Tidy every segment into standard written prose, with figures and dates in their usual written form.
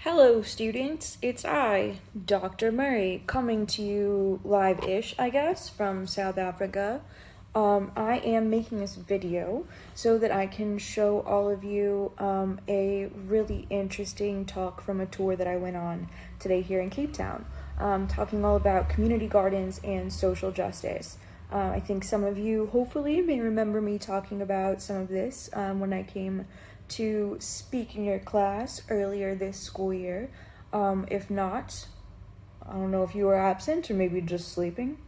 Hello, students. It's I, Dr. Murray, coming to you live-ish, I guess, from South Africa. I am making this video so that I can show all of you a really interesting talk from a tour that I went on today here in Cape Town, talking all about community gardens and social justice. I think some of you hopefully may remember me talking about some of this when I came to speak in your class earlier this school year. If not, I don't know if you were absent or maybe just sleeping.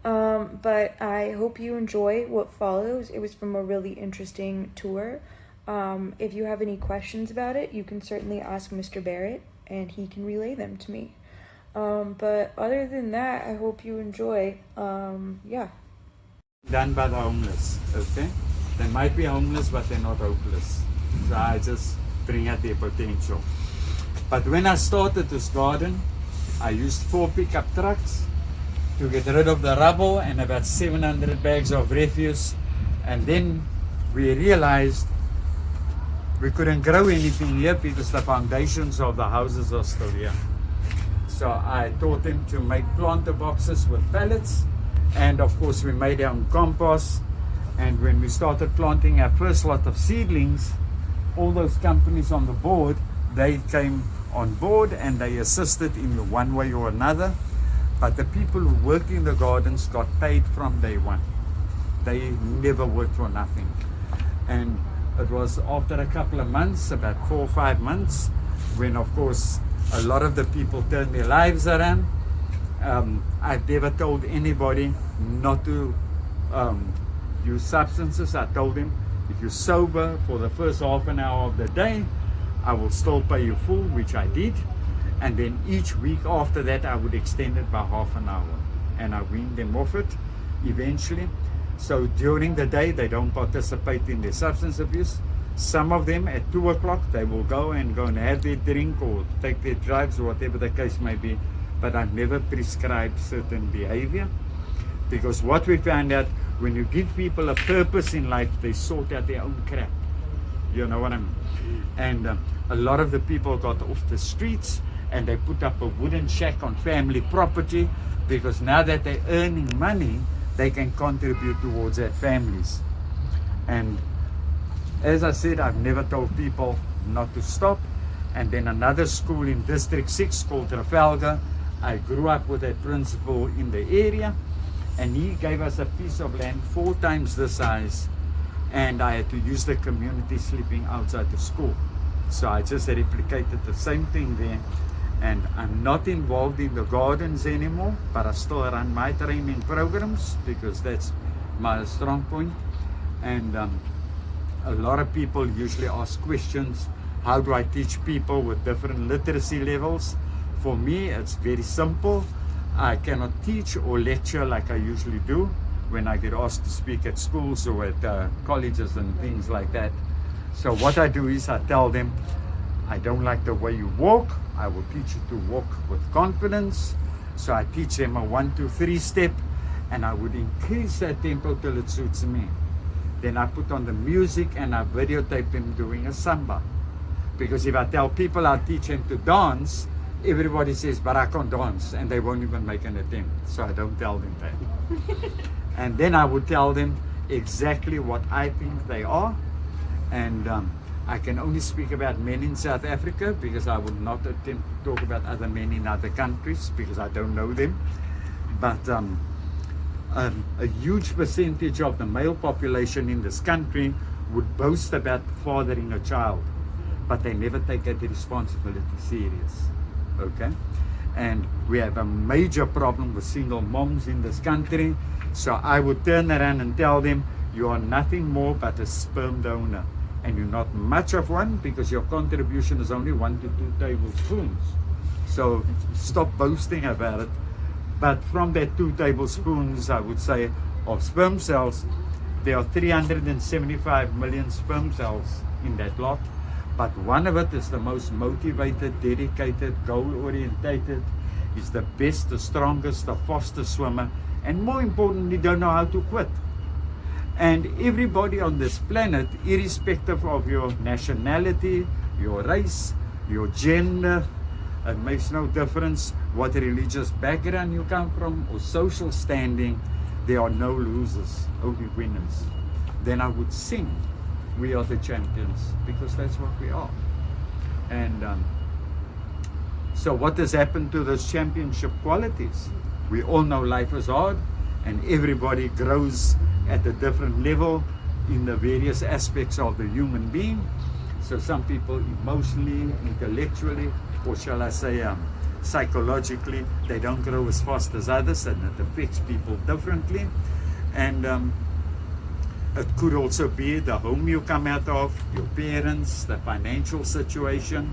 But I hope you enjoy what follows. It was from a really interesting tour. If you have any questions about it, you can certainly ask Mr. Barrett and he can relay them to me. But other than that, I hope you enjoy. Yeah. Done by the homeless, okay? They might be homeless, but they're not hopeless. So I just bring out their potential. But when I started this garden, I used 4 pickup trucks to get rid of the rubble and about 700 bags of refuse. And then we realized we couldn't grow anything here because the foundations of the houses are still here. So I taught them to make planter boxes with pallets. And of course we made our own compost. And when we started planting our first lot of seedlings, all those companies on the board, they came on board and they assisted in one way or another. But the people who worked in the gardens got paid from day one. They never worked for nothing. And it was after a couple of months, about 4 or 5 months, when of course a lot of the people turned their lives around. I've never told anybody not to use substances. I told them, if you're sober for the first half an hour of the day, I will still pay you full, which I did. And then each week after that, I would extend it by half an hour. And I weaned them off it eventually. So during the day, they don't participate in their substance abuse. Some of them at 2 o'clock, they will go and have their drink or take their drugs or whatever the case may be. But I never prescribed certain behavior. Because what we found out, when you give people a purpose in life, they sort out their own crap. You know what I mean? And a lot of the people got off the streets and they put up a wooden shack on family property because now that they're earning money, they can contribute towards their families. And as I said, I've never told people not to stop. And then another school in District 6 called Trafalgar, I grew up with a principal in the area. And he gave us a piece of land 4 times the size, and I had to use the community sleeping outside the school. So I just replicated the same thing there. And I'm not involved in the gardens anymore, but I still run my training programs because that's my strong point. And a lot of people usually ask questions, how do I teach people with different literacy levels? For me, it's very simple. I cannot teach or lecture like I usually do when I get asked to speak at schools or at colleges and things like that. So what I do is I tell them, I don't like the way you walk. I will teach you to walk with confidence. So I teach them a 1, 2, 3 step, and I would increase that tempo till it suits me. Then I put on the music and I videotape them doing a samba. Because if I tell people I teach them to dance, everybody says, but I can't dance, and they won't even make an attempt. So I don't tell them that. And then I would tell them exactly what I think they are. And I can only speak about men in South Africa because I would not attempt to talk about other men in other countries because I don't know them. But a huge percentage of the male population in this country would boast about fathering a child, but they never take that responsibility serious. Okay, and we have a major problem with single moms in this country. So I would turn around and tell them, you are nothing more but a sperm donor, and you're not much of one because your contribution is only 1 to 2 tablespoons. So stop boasting about it. But from that 2 tablespoons, I would say, of sperm cells, there are 375 million sperm cells in that lot. But one of it is the most motivated, dedicated, goal-orientated, is the best, the strongest, the fastest swimmer, and more importantly, don't know how to quit. And everybody on this planet, irrespective of your nationality, your race, your gender. It makes no difference what religious background you come from or social standing. There are no losers, only winners. Then I would sing, we are the champions, because that's what we are. And so what has happened to those championship qualities? We all know life is hard, and everybody grows at a different level in the various aspects of the human being. So some people emotionally, intellectually, or shall I say psychologically, they don't grow as fast as others, and it affects people differently. And it could also be the home you come out of, your parents, the financial situation,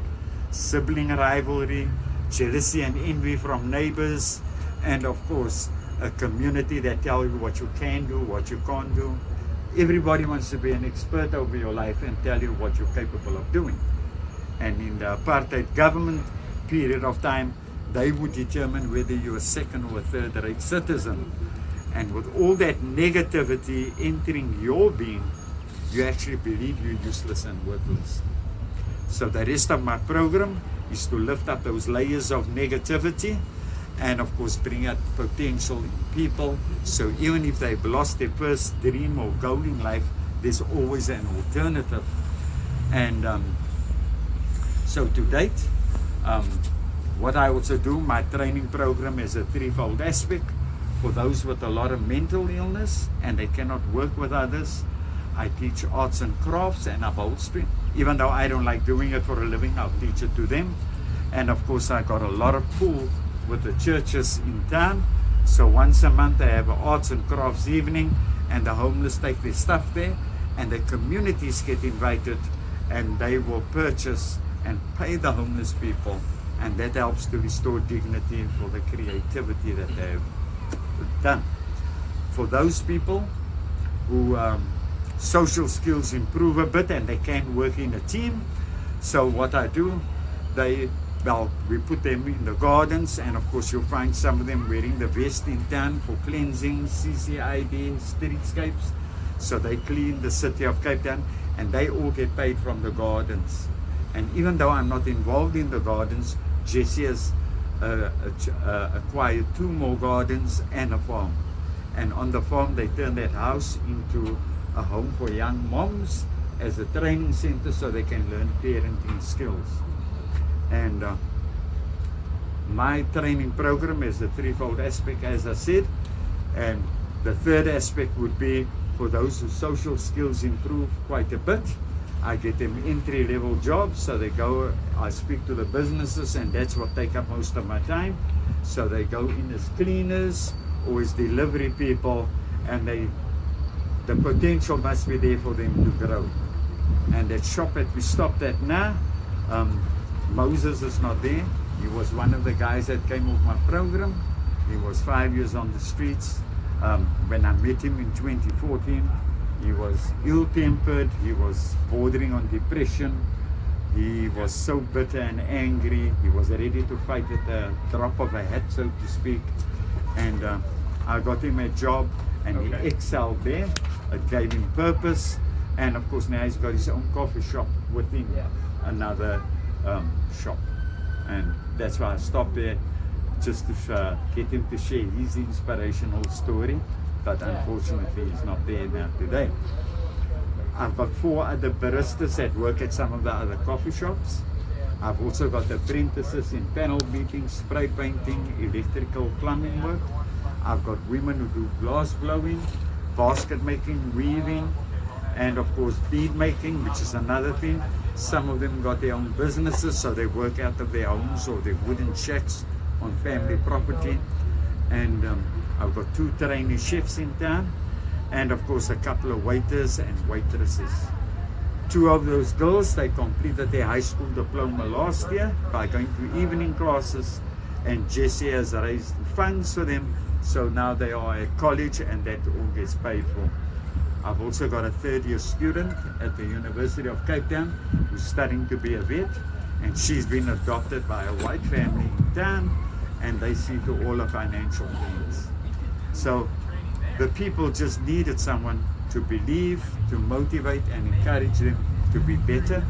sibling rivalry, jealousy and envy from neighbors, and of course a community that tell you what you can do, what you can't do. Everybody wants to be an expert over your life and tell you what you're capable of doing. And in the apartheid government period of time, they would determine whether you're a second or third-rate citizen. And with all that negativity entering your being, you actually believe you're useless and worthless. So the rest of my program is to lift up those layers of negativity and of course bring out potential in people. So even if they've lost their first dream or goal in life, there's always an alternative. And so to date, what I also do, my training program is a threefold aspect. For those with a lot of mental illness and they cannot work with others, I teach arts and crafts and upholstery. Even though I don't like doing it for a living, I'll teach it to them. And of course I got a lot of pull with the churches in town. So once a month I have an arts and crafts evening, and the homeless take their stuff there, and the communities get invited, and they will purchase and pay the homeless people, and that helps to restore dignity for the creativity that they have done. For those people who social skills improve a bit and they can work in a team, so what I do, we put them in the gardens, and of course you'll find some of them wearing the vest in town for cleansing, CCID, streetscapes. So they clean the city of Cape Town, and they all get paid from the gardens. And even though I'm not involved in the gardens, Jesse has acquired 2 more gardens and a farm. And on the farm they turn that house into a home for young moms as a training center so they can learn parenting skills. And my training program is a threefold aspect, as I said. And the third aspect would be for those whose social skills improve quite a bit. I get them entry-level jobs, so they go, I speak to the businesses, and that's what take up most of my time. So they go in as cleaners or as delivery people, and the potential must be there for them to grow. And that shop that we stopped at now, Moses is not there. He was one of the guys that came off my program. He was 5 years on the streets. When I met him in 2014, he was ill-tempered, he was bordering on depression, he was so bitter and angry, he was ready to fight at the drop of a hat, so to speak. And I got him a job, and he excelled there. It gave him purpose, and of course now he's got his own coffee shop within another shop. And that's why I stopped there, just to get him to share his inspirational story. But unfortunately he's not there now today. I've got 4 other baristas that work at some of the other coffee shops. I've also got apprentices in panel beating, spray painting, electrical plumbing work. I've got women who do glass blowing, basket making, weaving, and of course bead making, which is another thing. Some of them got their own businesses, so they work out of their homes or their wooden shacks on family property. And I've got 2 trainee chefs in town, and of course a couple of waiters and waitresses. 2 of those girls, they completed their high school diploma last year by going to evening classes, and Jesse has raised funds for them, so now they are at college, and that all gets paid for. I've also got a 3rd-year student at the University of Cape Town who's studying to be a vet, and she's been adopted by a white family in town, and they see to all her financial needs. So the people just needed someone to believe, to motivate and encourage them to be better.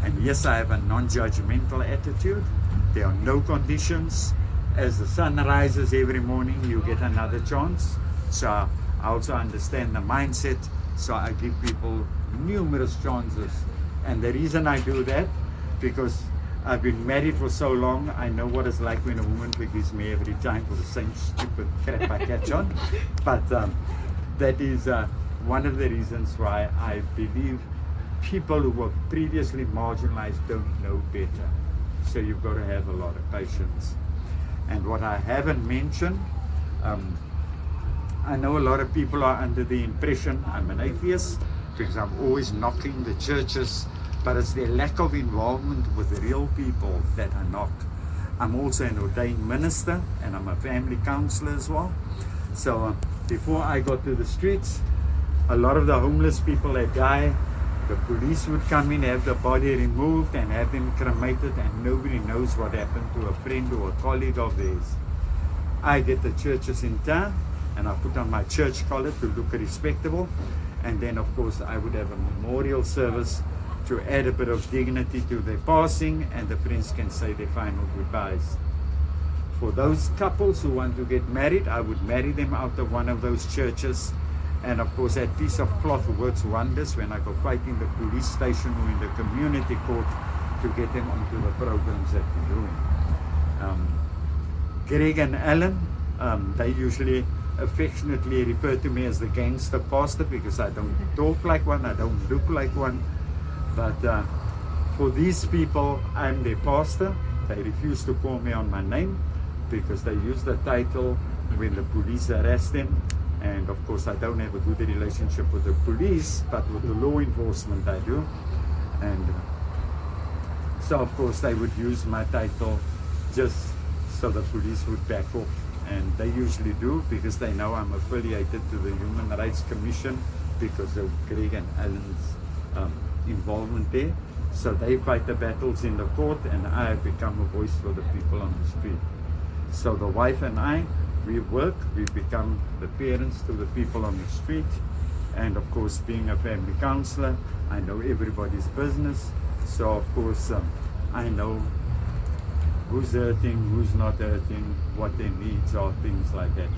And yes, I have a non-judgmental attitude. There are no conditions. As the sun rises every morning, you get another chance. So I also understand the mindset. So I give people numerous chances. And the reason I do that, because I've been married for so long, I know what it's like when a woman forgives me every time for the same stupid crap I catch on. But that is one of the reasons why I believe people who were previously marginalized don't know better. So you've got to have a lot of patience. And what I haven't mentioned, I know a lot of people are under the impression I'm an atheist because I'm always knocking the churches, but it's their lack of involvement with the real people that I knock. I'm also an ordained minister and I'm a family counselor as well. So before I got to the streets, a lot of the homeless people that die, the police would come in, have the body removed and have them cremated, and nobody knows what happened to a friend or a colleague of theirs. I get the churches in town and I put on my church collar to look respectable, and then of course I would have a memorial service to add a bit of dignity to their passing, and the friends can say their final goodbyes. For those couples who want to get married, I would marry them out of one of those churches. And of course that piece of cloth works wonders when I go fight in the police station or in the community court to get them onto the programs that we're doing. Greg and Alan, they usually affectionately refer to me as the gangster pastor because I don't talk like one, I don't look like one. But for these people, I'm their pastor. They refuse to call me on my name because they use the title when the police arrest them. And of course, I don't have a good relationship with the police, but with the law enforcement I do. And so of course, they would use my title just so the police would back off. And they usually do because they know I'm affiliated to the Human Rights Commission because of Greg and Alan's involvement there. So they fight the battles in the court and I have become a voice for the people on the street. So the wife and I, we work, we become the parents to the people on the street. And of course, being a family counselor, I know everybody's business. So of course, I know who's hurting, who's not hurting, what their needs are, things like that.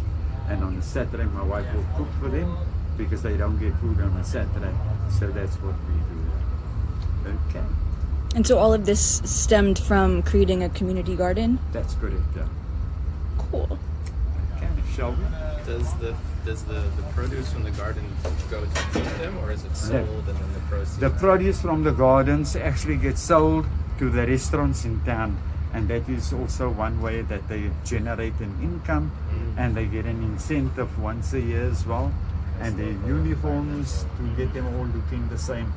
And on a Saturday, my wife will cook for them because they don't get food on a Saturday. So that's what we do. Okay. And so all of this stemmed from creating a community garden? That's correct, yeah. Cool. Okay, shall we? Does the produce from the garden go to feed them, or is it sold and then the proceeds? The produce from the gardens actually gets sold to the restaurants in town, and that is also one way that they generate an income, and they get an incentive once a year as well, and their uniforms to get them all looking the same,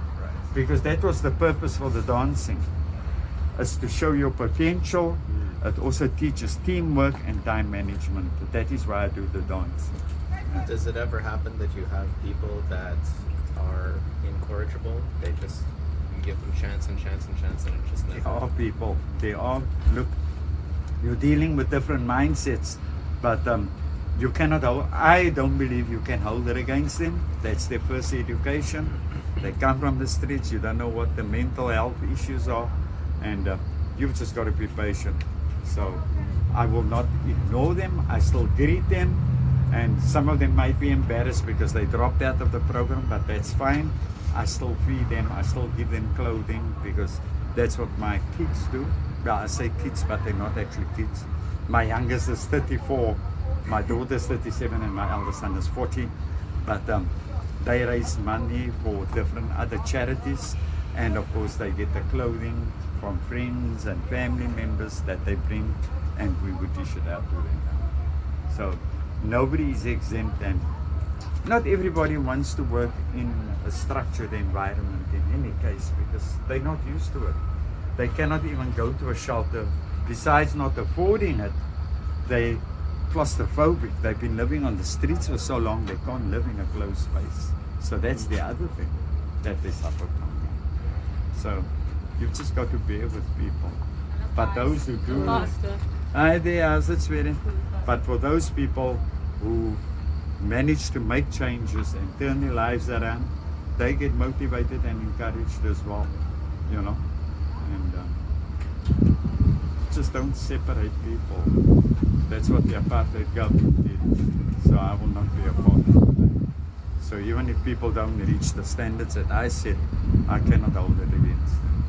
because that was the purpose for the dancing, is to show your potential. It also teaches teamwork and time management. That is why I do the dance. Does it ever happen that you have people that are incorrigible? They just, you give them chance and chance and chance and it just never. There are people. There are. Look, you're dealing with different mindsets, but you cannot hold. I don't believe you can hold it against them. That's their first education. They come from the streets. You don't know what the mental health issues are, and you've just got to be patient. So I will not ignore them. I still greet them, and some of them might be embarrassed because they dropped out of the program, but that's fine. I still feed them. I still give them clothing because that's what my kids do. Well, I say kids, but they're not actually kids. My youngest is 34, my daughter's 37, and my eldest son is 40. But they raise money for different other charities, and of course they get the clothing from friends and family members that they bring, and we would dish it out to them. So nobody is exempt, and not everybody wants to work in a structured environment in any case because they're not used to it. They cannot even go to a shelter. Besides not affording it, they claustrophobic. They've been living on the streets for so long they can't live in a closed space. So that's the other thing that they suffer from. So you've just got to bear with people. But those who do, but for those people who manage to make changes and turn their lives around, they get motivated and encouraged as well, you know. And just don't separate people. That's what the apartheid government did. So I will not be a part of that. So even if people don't reach the standards that I set, I cannot hold it against them.